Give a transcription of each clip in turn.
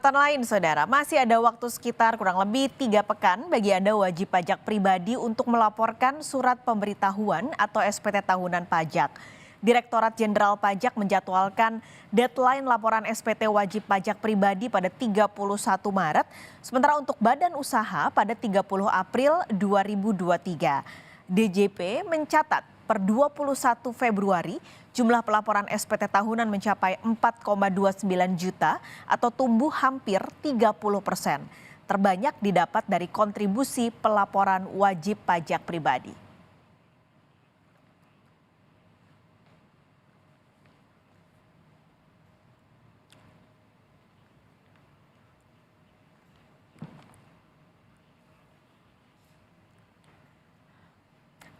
Sorotan lain, Saudara, masih ada waktu sekitar kurang lebih 3 pekan bagi Anda wajib pajak pribadi untuk melaporkan surat pemberitahuan atau SPT tahunan pajak. Direktorat Jenderal Pajak menjadwalkan deadline laporan SPT wajib pajak pribadi pada 31 Maret, sementara untuk badan usaha pada 30 April 2023. DJP mencatat per 21 Februari, jumlah pelaporan SPT tahunan mencapai 4,29 juta atau tumbuh hampir 30%. Terbanyak didapat dari kontribusi pelaporan wajib pajak pribadi.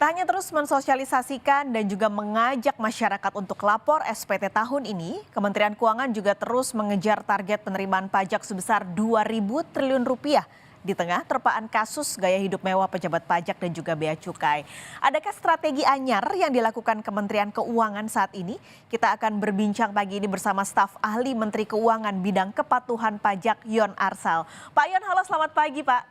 Tak hanya terus mensosialisasikan dan juga mengajak masyarakat untuk lapor SPT tahun ini, Kementerian Keuangan juga terus mengejar target penerimaan pajak sebesar 2.000 triliun rupiah di tengah terpaan kasus gaya hidup mewah pejabat pajak dan juga bea cukai. Adakah strategi anyar yang dilakukan Kementerian Keuangan saat ini? Kita akan berbincang pagi ini bersama staf ahli Menteri Keuangan bidang kepatuhan pajak Yon Arsal. Pak Yon, halo, selamat pagi Pak.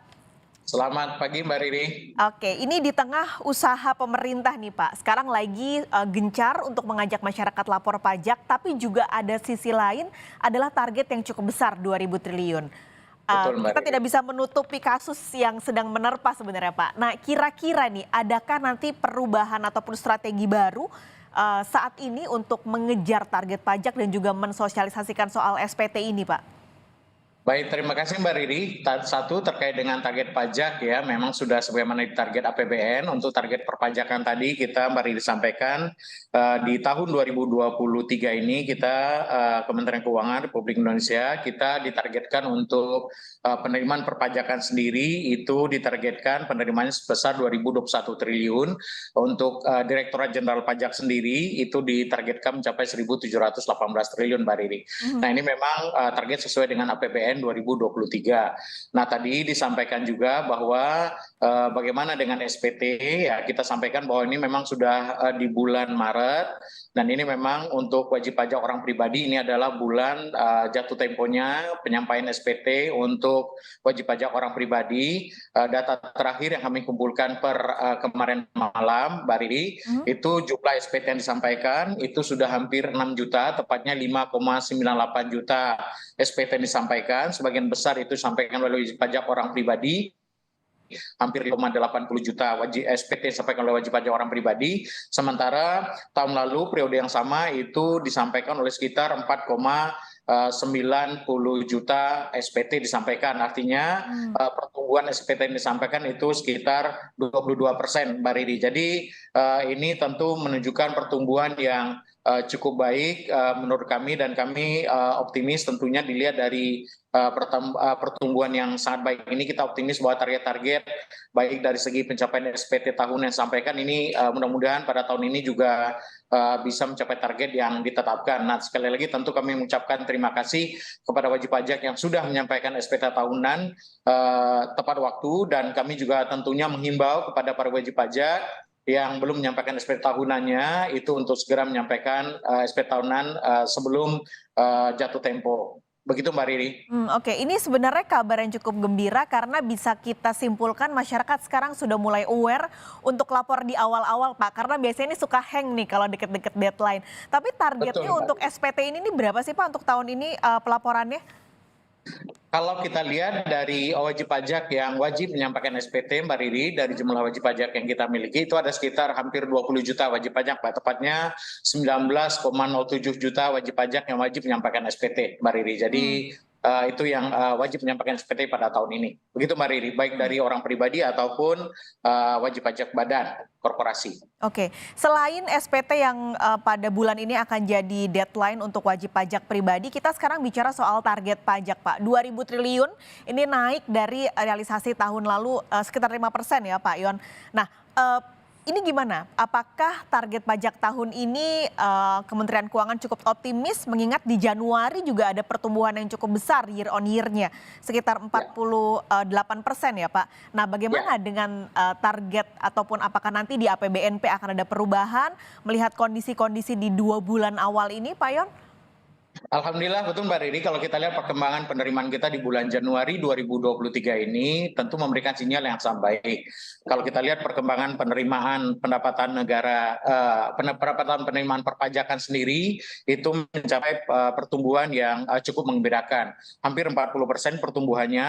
Selamat pagi Mbak Riri. Oke, ini di tengah usaha pemerintah nih Pak. Sekarang lagi gencar untuk mengajak masyarakat lapor pajak, tapi juga ada sisi lain adalah target yang cukup besar 2.000 triliun. Betul, Mbak Kita Riri. tidak bisa menutupi kasus yang sedang menerpa sebenarnya Pak. Nah, kira-kira nih adakah nanti perubahan ataupun strategi baru saat ini untuk mengejar target pajak dan juga mensosialisasikan soal SPT ini Pak? Baik, terima kasih Mbak Riri. Satu terkait dengan target pajak ya, memang sudah sebagaimana di target APBN. Untuk target perpajakan tadi kita Mbak Riri sampaikan di tahun 2023 ini kita Kementerian Keuangan Republik Indonesia kita ditargetkan untuk penerimaan perpajakan sendiri itu ditargetkan penerimaannya sebesar 2021 triliun. Untuk Direktorat Jenderal Pajak sendiri itu ditargetkan mencapai 1.718 triliun Mbak Riri. Nah ini memang target sesuai dengan APBN 2023. Nah tadi disampaikan juga bahwa bagaimana dengan SPT ya kita sampaikan bahwa ini memang sudah di bulan Maret dan ini memang untuk wajib pajak orang pribadi ini adalah bulan jatuh temponya penyampaian SPT untuk wajib pajak orang pribadi. Data terakhir yang kami kumpulkan per kemarin malam Mbak Riri itu jumlah SPT yang disampaikan itu sudah hampir 6 juta, tepatnya 5,98 juta SPT yang disampaikan. Sebagian besar itu disampaikan oleh wajib pajak orang pribadi, hampir 5,80 juta wajib SPT disampaikan oleh wajib pajak orang pribadi. Sementara tahun lalu periode yang sama itu disampaikan oleh sekitar 4,90 juta SPT disampaikan. Artinya pertumbuhan SPT yang disampaikan itu sekitar 22% Mbak Riri. Jadi ini tentu menunjukkan pertumbuhan yang cukup baik menurut kami dan kami optimis tentunya dilihat dari pertumbuhan yang sangat baik ini kita optimis bahwa target-target baik dari segi pencapaian SPT tahun yang disampaikan ini mudah-mudahan pada tahun ini juga bisa mencapai target yang ditetapkan. Nah sekali lagi tentu kami mengucapkan terima kasih kepada wajib pajak yang sudah menyampaikan SPT tahunan tepat waktu dan kami juga tentunya menghimbau kepada para wajib pajak yang belum menyampaikan SPT tahunannya itu untuk segera menyampaikan SPT tahunan sebelum jatuh tempo. Begitu Mbak Riri. Oke, ini sebenarnya kabar yang cukup gembira karena bisa kita simpulkan masyarakat sekarang sudah mulai aware untuk lapor di awal-awal Pak. Karena biasanya ini suka hang nih kalau deket-deket deadline. Tapi targetnya Betul, untuk SPT ini berapa sih Pak untuk tahun ini pelaporannya? Kalau kita lihat dari wajib pajak yang wajib menyampaikan SPT Mbak Riri, dari jumlah wajib pajak yang kita miliki itu ada sekitar hampir 20 juta wajib pajak Pak, tepatnya 19,07 juta wajib pajak yang wajib menyampaikan SPT Mbak Riri. Jadi itu yang wajib menyampaikan SPT pada tahun ini. Begitu Mbak Riri, baik dari orang pribadi ataupun wajib pajak badan korporasi. Oke, selain SPT yang pada bulan ini akan jadi deadline untuk wajib pajak pribadi, kita sekarang bicara soal target pajak Pak. 2.000 triliun ini naik dari realisasi tahun lalu sekitar 5% ya Pak Yon. Nah, ini gimana? Apakah target pajak tahun ini Kementerian Keuangan cukup optimis mengingat di Januari juga ada pertumbuhan yang cukup besar year on year-nya sekitar 48% ya Pak. Nah bagaimana dengan target ataupun apakah nanti di APBNP akan ada perubahan melihat kondisi-kondisi di 2 bulan awal ini Pak Yon? Alhamdulillah betul Mbak Riri, kalau kita lihat perkembangan penerimaan kita di bulan Januari 2023 ini tentu memberikan sinyal yang sangat baik. Kalau kita lihat perkembangan penerimaan pendapatan negara, pendapatan penerimaan perpajakan sendiri itu mencapai pertumbuhan yang cukup menggembirakan. Hampir 40% pertumbuhannya,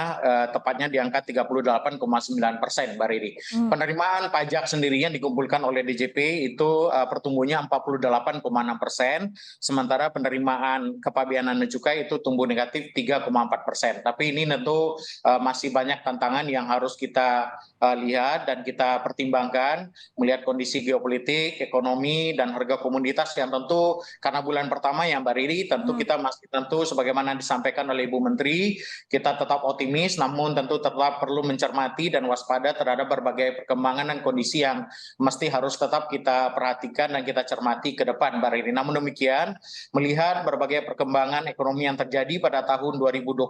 tepatnya di angka 38,9% Mbak Riri. Penerimaan pajak sendiri yang dikumpulkan oleh DJP itu pertumbuhannya 48,6%, sementara penerimaan kepabeanan dan cukai itu tumbuh negatif 3,4%. Tapi ini tentu masih banyak tantangan yang harus kita lihat dan kita pertimbangkan melihat kondisi geopolitik, ekonomi, dan harga komoditas yang tentu karena bulan pertama ya Mbak Riri, tentu kita masih tentu sebagaimana disampaikan oleh Ibu Menteri, kita tetap optimis namun tentu tetap perlu mencermati dan waspada terhadap berbagai perkembangan dan kondisi yang mesti harus tetap kita perhatikan dan kita cermati ke depan Mbak Riri. Namun demikian, melihat berbagai perkembangan ekonomi yang terjadi pada tahun 2022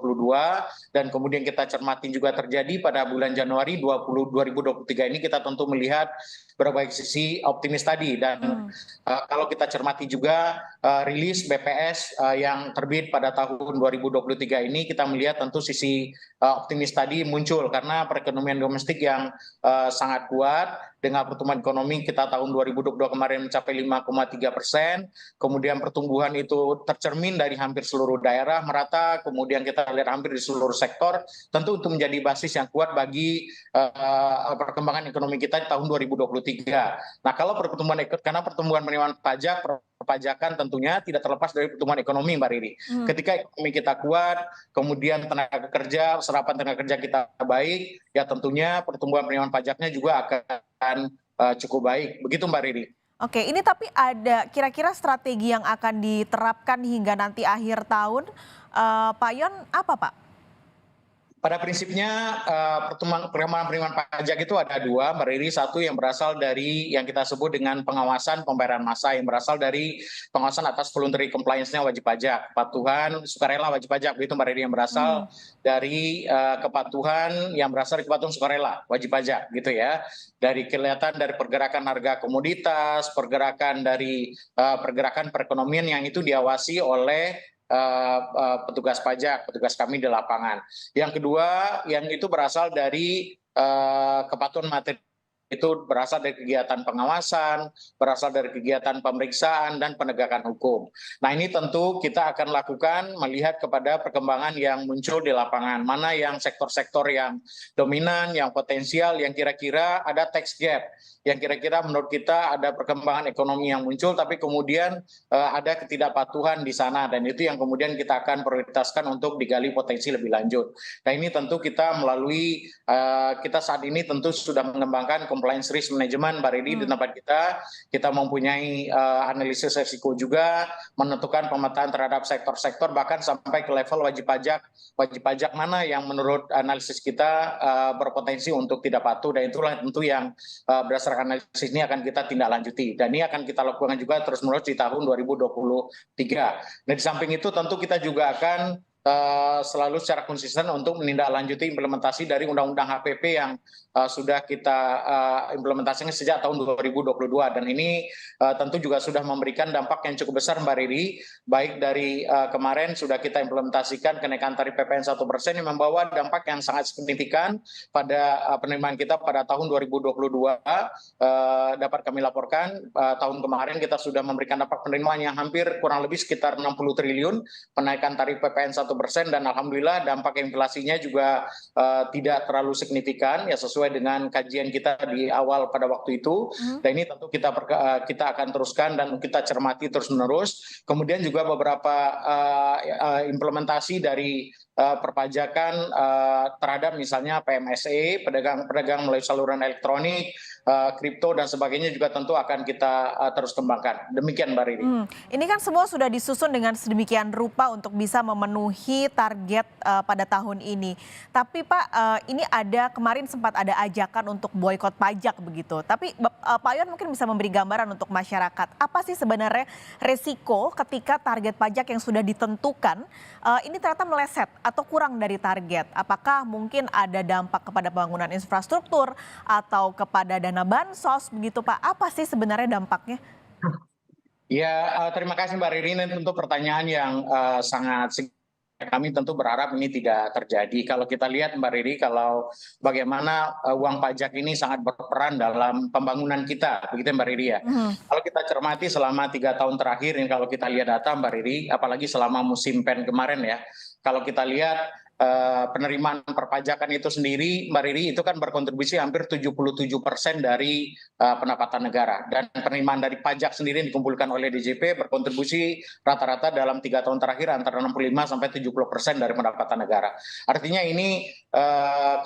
dan kemudian kita cermati juga terjadi pada bulan Januari 2023 ini, kita tentu melihat berbagai sisi optimis tadi. Dan kalau kita cermati juga rilis BPS yang terbit pada tahun 2023 ini, kita melihat tentu sisi optimis tadi muncul karena perekonomian domestik yang sangat kuat dengan pertumbuhan ekonomi kita tahun 2022 kemarin mencapai 5,3%, kemudian pertumbuhan itu tercermin dari hampir seluruh daerah merata, kemudian kita lihat hampir di seluruh sektor, tentu untuk menjadi basis yang kuat bagi perkembangan ekonomi kita di tahun 2023. Nah, kalau karena pertumbuhan penerimaan pajak, perpajakan tentunya tidak terlepas dari pertumbuhan ekonomi Mbak Riri. Ketika ekonomi kita kuat, kemudian tenaga kerja, serapan tenaga kerja kita baik, ya tentunya pertumbuhan penerimaan pajaknya juga akan cukup baik. Begitu Mbak Riri. Oke, ini tapi ada kira-kira strategi yang akan diterapkan hingga nanti akhir tahun, Pak Yon, apa Pak? Pada prinsipnya perkembangan penerimaan pajak itu ada dua, Mbak Riri. Satu yang berasal dari yang kita sebut dengan pengawasan pembayaran massa, yang berasal dari pengawasan atas voluntary compliance-nya wajib pajak, kepatuhan sukarela wajib pajak, begitu Mbak Riri, yang berasal dari kepatuhan yang berasal dari kepatuhan sukarela wajib pajak, gitu ya. Dari kelihatan dari pergerakan harga komoditas, pergerakan dari pergerakan perekonomian yang itu diawasi oleh petugas pajak, petugas kami di lapangan. Yang kedua, yang itu berasal dari kepatuhan materi, itu berasal dari kegiatan pengawasan, berasal dari kegiatan pemeriksaan dan penegakan hukum. Nah, ini tentu kita akan lakukan melihat kepada perkembangan yang muncul di lapangan, mana yang sektor-sektor yang dominan, yang potensial, yang kira-kira ada tax gap, yang kira-kira menurut kita ada perkembangan ekonomi yang muncul, tapi kemudian ada ketidakpatuhan di sana, dan itu yang kemudian kita akan prioritaskan untuk digali potensi lebih lanjut. Nah, ini tentu kita melalui, kita saat ini tentu sudah mengembangkan compliance risk management Mbak Riri di tempat kita mempunyai analisis risiko juga, menentukan pemetaan terhadap sektor-sektor, bahkan sampai ke level wajib pajak mana yang menurut analisis kita berpotensi untuk tidak patuh, dan itulah tentu yang berdasarkan analisis ini akan kita tindak lanjuti, dan ini akan kita lakukan juga terus-menerus di tahun 2023. Nah, di samping itu tentu kita juga akan selalu secara konsisten untuk menindaklanjuti implementasi dari Undang-Undang HPP yang sudah kita implementasikan sejak tahun 2022, dan ini tentu juga sudah memberikan dampak yang cukup besar Mbak Riri, baik dari kemarin sudah kita implementasikan kenaikan tarif PPN 1% yang membawa dampak yang sangat signifikan pada penerimaan kita pada tahun 2022. Dapat kami laporkan tahun kemarin kita sudah memberikan dampak penerimaan yang hampir kurang lebih sekitar 60 triliun penaikan tarif PPN 1%, dan alhamdulillah dampak inflasinya juga tidak terlalu signifikan ya, sesuai dengan kajian kita di awal pada waktu itu. Dan ini tentu kita akan teruskan dan kita cermati terus-menerus. Kemudian juga beberapa implementasi dari perpajakan terhadap misalnya PMSE, pedagang melalui saluran elektronik, kripto dan sebagainya juga tentu akan kita terus kembangkan. Demikian Mbak Riri. Ini kan semua sudah disusun dengan sedemikian rupa untuk bisa memenuhi target pada tahun ini. Tapi Pak, ini kemarin sempat ada ajakan untuk boikot pajak begitu. Tapi Pak Yon mungkin bisa memberi gambaran untuk masyarakat. Apa sih sebenarnya resiko ketika target pajak yang sudah ditentukan ini ternyata meleset atau kurang dari target? Apakah mungkin ada dampak kepada pembangunan infrastruktur atau kepada dana bansos begitu Pak? Apa sih sebenarnya dampaknya? Ya, terima kasih Mbak Riri. Ini tentu pertanyaan yang sangat kami tentu berharap ini tidak terjadi. Kalau kita lihat Mbak Riri, kalau bagaimana uang pajak ini sangat berperan dalam pembangunan kita, begitu Mbak Riri ya. Mhm. Kalau kita cermati selama 3 tahun terakhir, ini kalau kita lihat data Mbak Riri, apalagi selama musim PEN kemarin ya, kalau kita lihat penerimaan perpajakan itu sendiri, Mbak Riri, itu kan berkontribusi hampir 77% dari pendapatan negara. Dan penerimaan dari pajak sendiri yang dikumpulkan oleh DJP berkontribusi rata-rata dalam 3 tahun terakhir antara 65-70% dari pendapatan negara. Artinya ini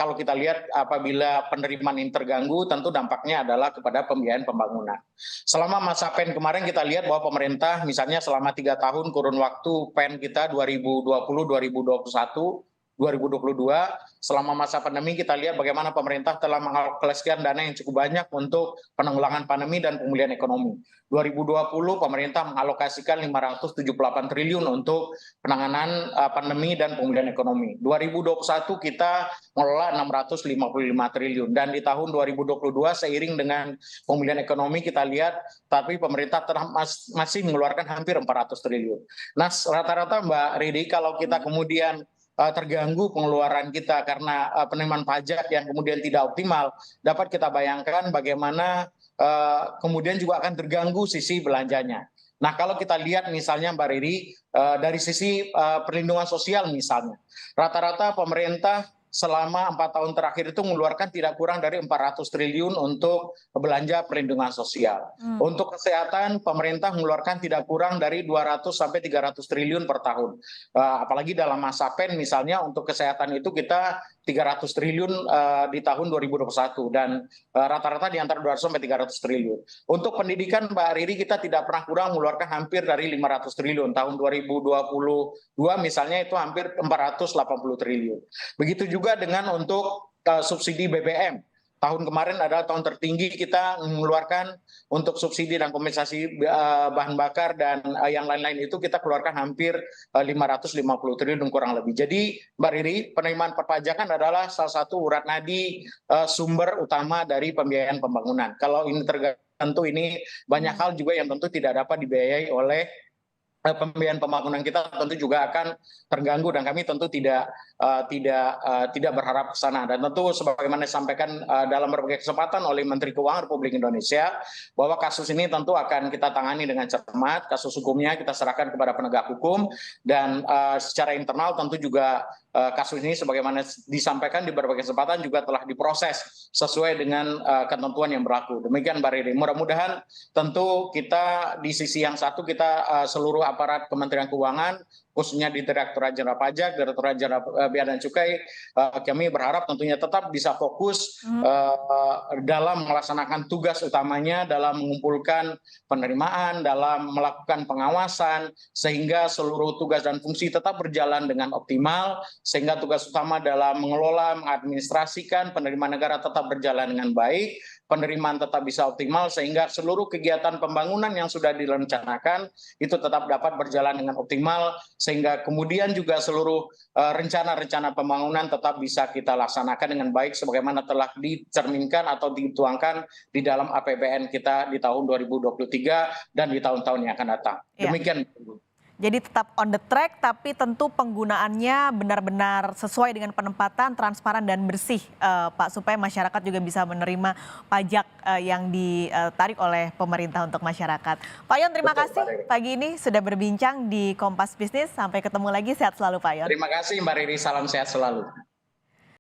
kalau kita lihat apabila penerimaan ini terganggu, tentu dampaknya adalah kepada pembiayaan pembangunan. Selama masa PEN kemarin kita lihat bahwa pemerintah misalnya selama 3 tahun kurun waktu PEN kita 2020, 2021, 2022, selama masa pandemi kita lihat bagaimana pemerintah telah mengalokasikan dana yang cukup banyak untuk penanggulangan pandemi dan pemulihan ekonomi. 2020 pemerintah mengalokasikan 578 triliun untuk penanganan pandemi dan pemulihan ekonomi. 2021 kita mengelola 655 triliun dan di tahun 2022 seiring dengan pemulihan ekonomi kita lihat tapi pemerintah telah masih mengeluarkan hampir 400 triliun. Nah, rata-rata Mbak Ridi kalau kita kemudian terganggu pengeluaran kita karena penerimaan pajak yang kemudian tidak optimal, dapat kita bayangkan bagaimana kemudian juga akan terganggu sisi belanjanya. Nah, kalau kita lihat misalnya Mbak Riri, dari sisi perlindungan sosial misalnya, rata-rata pemerintah selama 4 tahun terakhir itu mengeluarkan tidak kurang dari 400 triliun untuk belanja perlindungan sosial. Untuk kesehatan, pemerintah mengeluarkan tidak kurang dari 200 sampai 300 triliun per tahun. Apalagi dalam masa PEN misalnya untuk kesehatan itu kita 300 triliun di tahun 2021 dan rata-rata di antara 200 sampai 300 triliun. Untuk pendidikan Mbak Riri kita tidak pernah kurang mengeluarkan hampir dari 500 triliun. Tahun 2022 misalnya itu hampir 480 triliun. Begitu juga dengan untuk subsidi BBM. Tahun kemarin adalah tahun tertinggi kita mengeluarkan untuk subsidi dan kompensasi bahan bakar dan yang lain-lain itu kita keluarkan hampir 550 triliun kurang lebih. Jadi Mbak Riri, penerimaan perpajakan adalah salah satu urat nadi sumber utama dari pembiayaan pembangunan. Kalau ini tentu ini banyak hal juga yang tentu tidak dapat dibiayai oleh pembiayaan pembangunan kita tentu juga akan terganggu dan kami tentu tidak berharap ke sana. Dan tentu sebagaimana disampaikan dalam berbagai kesempatan oleh Menteri Keuangan Republik Indonesia bahwa kasus ini tentu akan kita tangani dengan cermat, kasus hukumnya kita serahkan kepada penegak hukum dan secara internal tentu juga kasus ini sebagaimana disampaikan di berbagai kesempatan juga telah diproses sesuai dengan ketentuan yang berlaku. Demikian Mbak Riri. Mudah-mudahan tentu kita di sisi yang satu kita seluruh aparat Kementerian Keuangan khususnya di Direktorat Jenderal Pajak, Direktorat Jenderal Bea dan Cukai, kami berharap tentunya tetap bisa fokus dalam melaksanakan tugas utamanya dalam mengumpulkan penerimaan, dalam melakukan pengawasan, sehingga seluruh tugas dan fungsi tetap berjalan dengan optimal, sehingga tugas utama dalam mengelola, mengadministrasikan penerimaan negara tetap berjalan dengan baik, penerimaan tetap bisa optimal sehingga seluruh kegiatan pembangunan yang sudah direncanakan itu tetap dapat berjalan dengan optimal sehingga kemudian juga seluruh rencana-rencana pembangunan tetap bisa kita laksanakan dengan baik sebagaimana telah dicerminkan atau dituangkan di dalam APBN kita di tahun 2023 dan di tahun-tahun yang akan datang. Demikian. Jadi tetap on the track, tapi tentu penggunaannya benar-benar sesuai dengan penempatan, transparan dan bersih, Pak, supaya masyarakat juga bisa menerima pajak yang ditarik oleh pemerintah untuk masyarakat. Pak Yon, terima kasih pagi ini sudah berbincang di Kompas Bisnis. Sampai ketemu lagi, sehat selalu Pak Yon. Terima kasih Mbak Riri, salam sehat selalu.